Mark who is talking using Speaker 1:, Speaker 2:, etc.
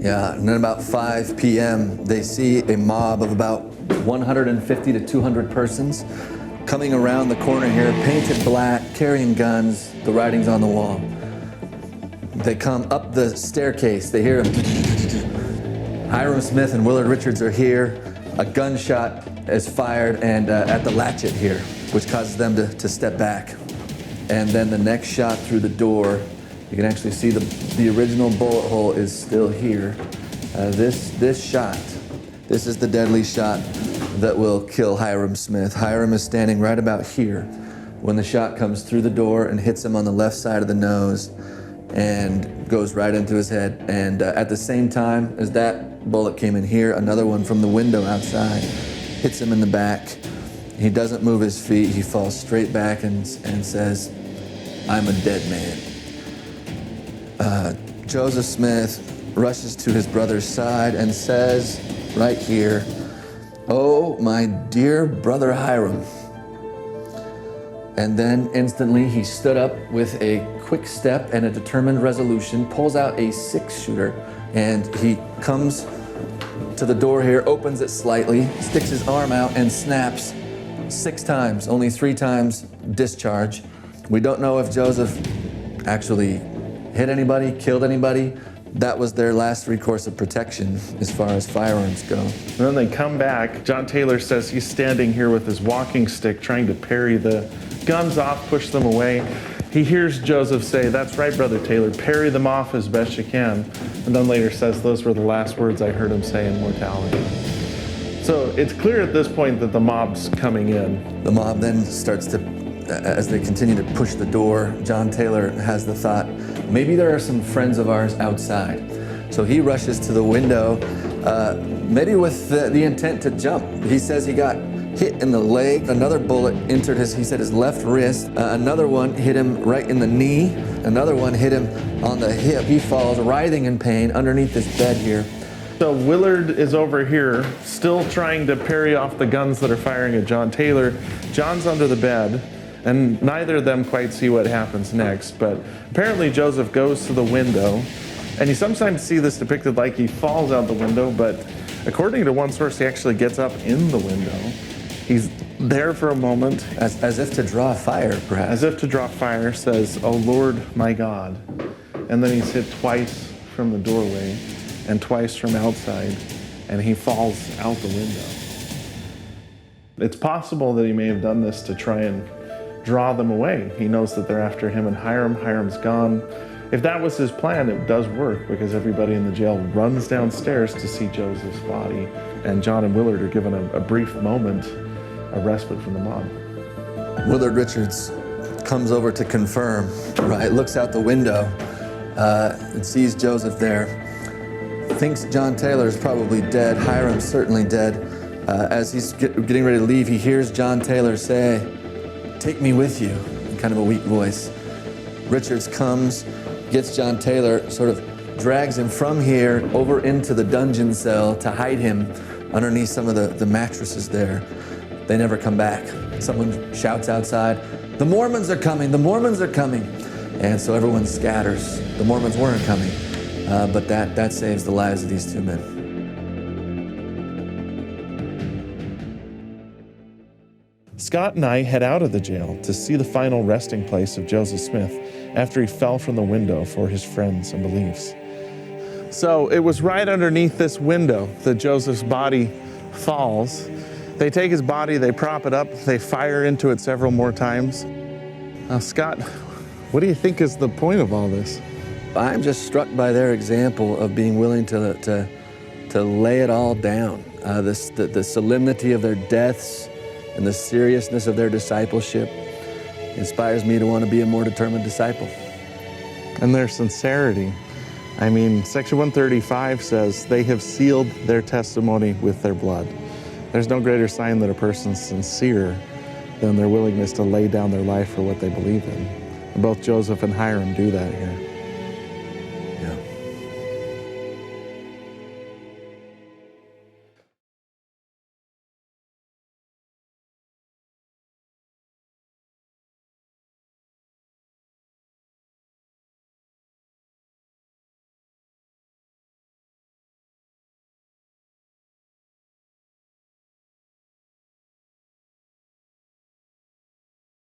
Speaker 1: Yeah, and then about 5 p.m., they see a mob of about 150 to 200 persons coming around the corner here, painted black, carrying guns, the writing's on the wall. They come up the staircase, they hear Hiram Smith and Willard Richards are here. A gunshot is fired and at the latchet here, which causes them to step back. And then the next shot through the door, you can actually see the original bullet hole is still here. This shot, this is the deadly shot that will kill Hiram Smith. Hiram is standing right about here when the shot comes through the door and hits him on the left side of the nose and goes right into his head. And at the same time as that bullet came in here, another one from the window outside hits him in the back. He doesn't move his feet. He falls straight back and says, "I'm a dead man." Joseph Smith rushes to his brother's side and says, right here, "Oh, my dear brother Hiram." And then instantly he stood up with a quick step and a determined resolution, pulls out a 6-shooter, and he comes to the door here, opens it slightly, sticks his arm out and snaps 6 times, only 3 times discharge. We don't know if Joseph actually hit anybody, killed anybody. That was their last recourse of protection as far as firearms go.
Speaker 2: And then they come back. John Taylor says he's standing here with his walking stick trying to parry the guns off, push them away. He hears Joseph say, "That's right, Brother Taylor, parry them off as best you can." And then later says, "Those were the last words I heard him say in mortality." So it's clear at this point that the mob's coming in.
Speaker 1: The mob then starts to, as they continue to push the door, John Taylor has the thought, maybe there are some friends of ours outside. So he rushes to the window, maybe with the intent to jump. He says he got hit in the leg. Another bullet entered his left wrist. Another one hit him right in the knee. Another one hit him on the hip. He falls writhing in pain underneath this bed here.
Speaker 2: So Willard is over here, still trying to parry off the guns that are firing at John Taylor. John's under the bed, and neither of them quite see what happens next. But apparently Joseph goes to the window, and you sometimes see this depicted like he falls out the window, but according to one source, he actually gets up in the window. He's there for a moment.
Speaker 1: As if to draw fire, perhaps.
Speaker 2: As if to draw fire, says, "Oh Lord, my God." And then he's hit twice from the doorway and twice from outside, and he falls out the window. It's possible that he may have done this to try and draw them away. He knows that they're after him and Hiram. Hiram's gone. If that was his plan, it does work because everybody in the jail runs downstairs to see Joseph's body, and John and Willard are given a brief moment, a respite from the mob.
Speaker 1: Willard Richards comes over to confirm, right? Looks out the window and sees Joseph there. Thinks John Taylor is probably dead. Hiram's certainly dead. As he's getting ready to leave, he hears John Taylor say, "Take me with you," in kind of a weak voice. Richards comes, gets John Taylor, sort of drags him from here over into the dungeon cell to hide him underneath some of the mattresses there. They never come back. Someone shouts outside, "The Mormons are coming, the Mormons are coming." And so everyone scatters. The Mormons weren't coming, but that saves the lives of these 2 men.
Speaker 2: Scott and I head out of the jail to see the final resting place of Joseph Smith after he fell from the window for his friends and beliefs. So it was right underneath this window that Joseph's body falls. They take his body, they prop it up, they fire into it several more times. Now, Scott, what do you think is the point of all this?
Speaker 1: I'm just struck by their example of being willing to lay it all down. The solemnity of their deaths and the seriousness of their discipleship inspires me to want to be a more determined disciple.
Speaker 2: And their sincerity. I mean, Section 135 says they have sealed their testimony with their blood. There's no greater sign that a person's sincere than their willingness to lay down their life for what they believe in. And both Joseph and Hiram do that here.